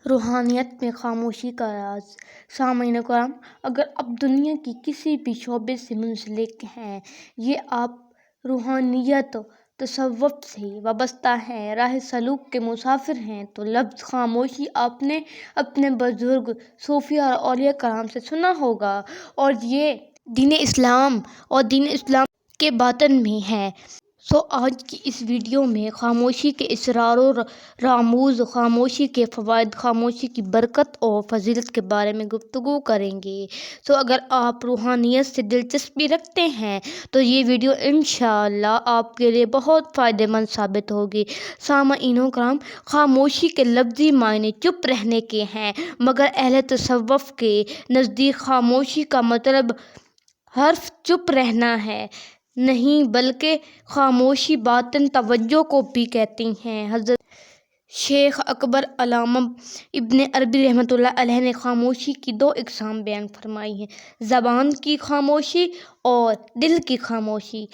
روحانیت میں خاموشی کا راز۔ سامعین کرام، اگر آپ دنیا کی کسی بھی شعبے سے منسلک ہیں یا آپ روحانیت تصوف سے وابستہ ہیں، راہ سلوک کے مسافر ہیں، تو لفظ خاموشی آپ نے اپنے بزرگ صوفیاء اور اولیاء کرام سے سنا ہوگا، اور یہ دین اسلام کے باطن میں ہے۔ آج کی اس ویڈیو میں خاموشی کے اسرار و رموز، خاموشی کے فوائد، خاموشی کی برکت اور فضیلت کے بارے میں گفتگو کریں گے۔ اگر آپ روحانیت سے دلچسپی رکھتے ہیں تو یہ ویڈیو انشاءاللہ آپ کے لیے بہت فائدہ مند ثابت ہوگی۔ سامعین کرام، خاموشی کے لفظی معنی چپ رہنے کے ہیں، مگر اہل تصوف کے نزدیک خاموشی کا مطلب حرف چپ رہنا ہے نہیں، بلکہ خاموشی باطن توجہ کو بھی کہتے ہیں۔ حضرت شیخ اکبر علامہ ابن عربی رحمۃ اللہ علیہ نے خاموشی کی دو اقسام بیان فرمائی ہیں: زبان کی خاموشی اور دل کی خاموشی۔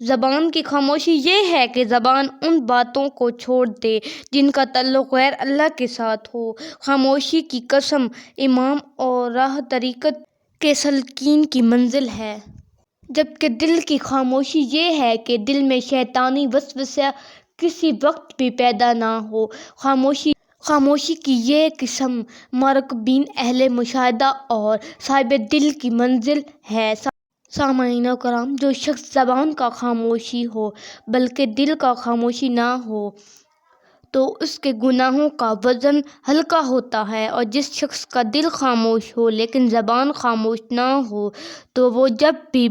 زبان کی خاموشی یہ ہے کہ زبان ان باتوں کو چھوڑ دے جن کا تعلق غیر اللہ کے ساتھ ہو۔ خاموشی کی قسم امام اور راہ طریقت کے سالکین کی منزل ہے، جبکہ دل کی خاموشی یہ ہے کہ دل میں شیطانی وسوسہ کسی وقت بھی پیدا نہ ہو۔ خاموشی کی یہ قسم مراقبین، اہل مشاہدہ اور صاحب دل کی منزل ہے۔ سامعین کرام، جو شخص زبان کا خاموشی ہو بلکہ دل کا خاموشی نہ ہو تو اس کے گناہوں کا وزن ہلکا ہوتا ہے، اور جس شخص کا دل خاموش ہو لیکن زبان خاموش نہ ہو تو وہ جب بھی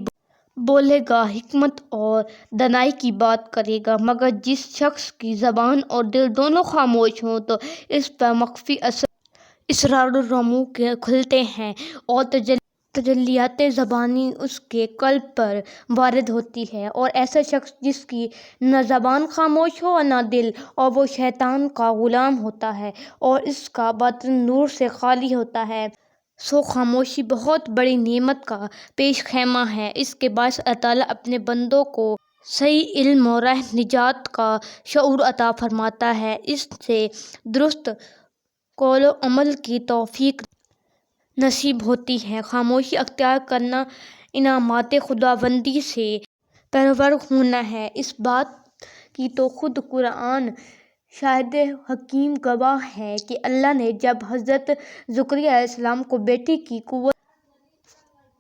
بولے گا حکمت اور دانائی کی بات کرے گا، مگر جس شخص کی زبان اور دل دونوں خاموش ہوں تو اس پر مخفی اسرار و رموز کھلتے ہیں اور تجلیات زبانی اس کے قلب پر وارد ہوتی ہیں، اور ایسا شخص جس کی نہ زبان خاموش ہو اور نہ دل، اور وہ شیطان کا غلام ہوتا ہے اور اس کا باطن نور سے خالی ہوتا ہے۔ خاموشی بہت بڑی نعمت کا پیش خیمہ ہے۔ اس کے باعث اللہ تعالیٰ اپنے بندوں کو صحیح علم اور راہ نجات کا شعور عطا فرماتا ہے، اس سے درست قول و عمل کی توفیق نصیب ہوتی ہے۔ خاموشی اختیار کرنا انعامات خداوندی سے پیرور ہونا ہے۔ اس بات کی تو خود قرآن شاہد حکیم گواہ ہے کہ اللہ نے جب حضرت زکریا علیہ السلام کو بیٹے کی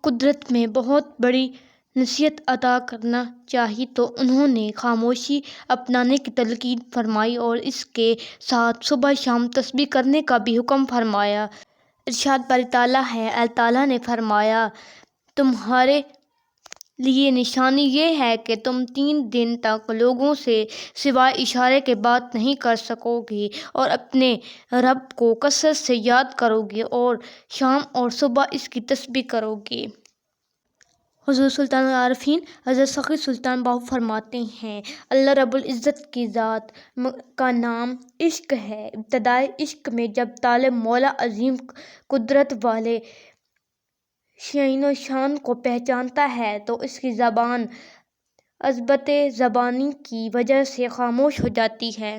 قدرت میں بہت بڑی نصیحت عطا کرنا چاہی تو انہوں نے خاموشی اپنانے کی تلقین فرمائی اور اس کے ساتھ صبح شام تسبیح کرنے کا بھی حکم فرمایا۔ ارشاد باری تعالیٰ ہے، اللہ تعالیٰ نے فرمایا، تمہارے لیے نشانی یہ ہے کہ تم 3 دن تک لوگوں سے سوائے اشارے کے بات نہیں کر سکو گے اور اپنے رب کو کثرت سے یاد کرو گے اور شام اور صبح اس کی تسبیح کرو گے۔ حضور سلطان العارفین حضرت سخی سلطان باہو فرماتے ہیں، اللہ رب العزت کی ذات کا نام عشق ہے۔ ابتدائے عشق میں جب طالب مولا عظیم قدرت والے شأن و شان کو پہچانتا ہے تو اس کی زبان عذبت زبانی کی وجہ سے خاموش ہو جاتی ہے۔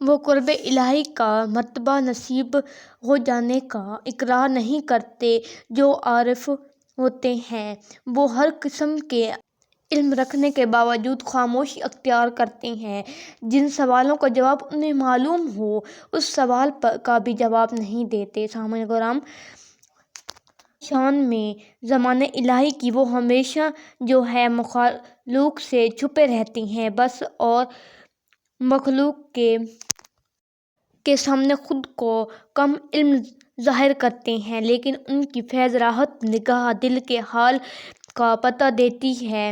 وہ قرب الہی کا مرتبہ نصیب ہو جانے کا اقرار نہیں کرتے۔ جو عارف ہوتے ہیں وہ ہر قسم کے علم رکھنے کے باوجود خاموشی اختیار کرتے ہیں۔ جن سوالوں کا جواب انہیں معلوم ہو اس سوال کا بھی جواب نہیں دیتے۔ سامعین کرام، شان میں ضمان الہی کی وہ ہمیشہ جو ہے مخلوق سے چھپے رہتے ہیں بس، اور مخلوق کے سامنے خود کو کم علم ظاہر کرتے ہیں، لیکن ان کی فیض راحت نگاہ دل کے حال کا پتہ دیتی ہے۔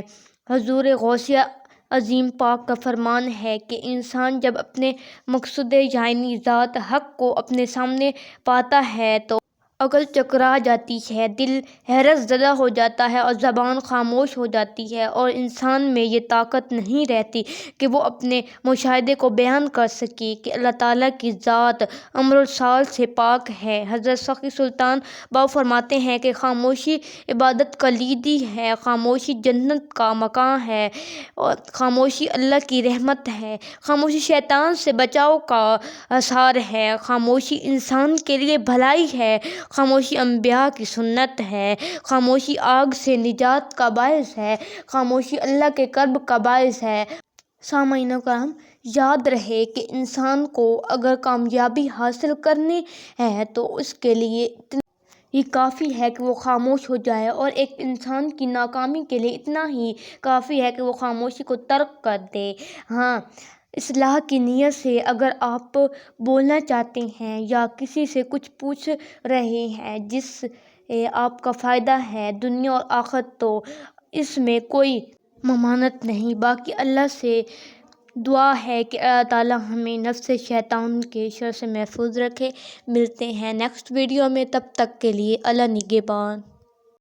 حضور غوثیہ عظیم پاک کا فرمان ہے کہ انسان جب اپنے مقصود یعنی ذات حق کو اپنے سامنے پاتا ہے تو عقل چکرا جاتی ہے، دل حیرت زدہ ہو جاتا ہے اور زبان خاموش ہو جاتی ہے، اور انسان میں یہ طاقت نہیں رہتی کہ وہ اپنے مشاہدے کو بیان کر سکے کہ اللہ تعالیٰ کی ذات امر السال سے پاک ہے۔ حضرت سخی سلطان باہو فرماتے ہیں کہ خاموشی عبادت کلیدی ہے، خاموشی جنت کا مقام ہے، اور خاموشی اللہ کی رحمت ہے، خاموشی شیطان سے بچاؤ کا آثار ہے، خاموشی انسان کے لیے بھلائی ہے، خاموشی انبیاء کی سنت ہے، خاموشی آگ سے نجات کا باعث ہے، خاموشی اللہ کے قرب کا باعث ہے۔ سامعین کرام، یاد رہے کہ انسان کو اگر کامیابی حاصل کرنی ہے تو اس کے لیے یہ کافی ہے کہ وہ خاموش ہو جائے، اور ایک انسان کی ناکامی کے لیے اتنا ہی کافی ہے کہ وہ خاموشی کو ترک کر دے۔ ہاں، اصلاح کی نیت سے اگر آپ بولنا چاہتے ہیں یا کسی سے کچھ پوچھ رہے ہیں جس سے آپ کا فائدہ ہے دنیا اور آخرت، تو اس میں کوئی ممانعت نہیں۔ باقی اللہ سے دعا ہے کہ اللہ تعالیٰ ہمیں نفس شیطان کے شر سے محفوظ رکھے۔ ملتے ہیں نیکسٹ ویڈیو میں، تب تک کے لیے اللہ نگہبان۔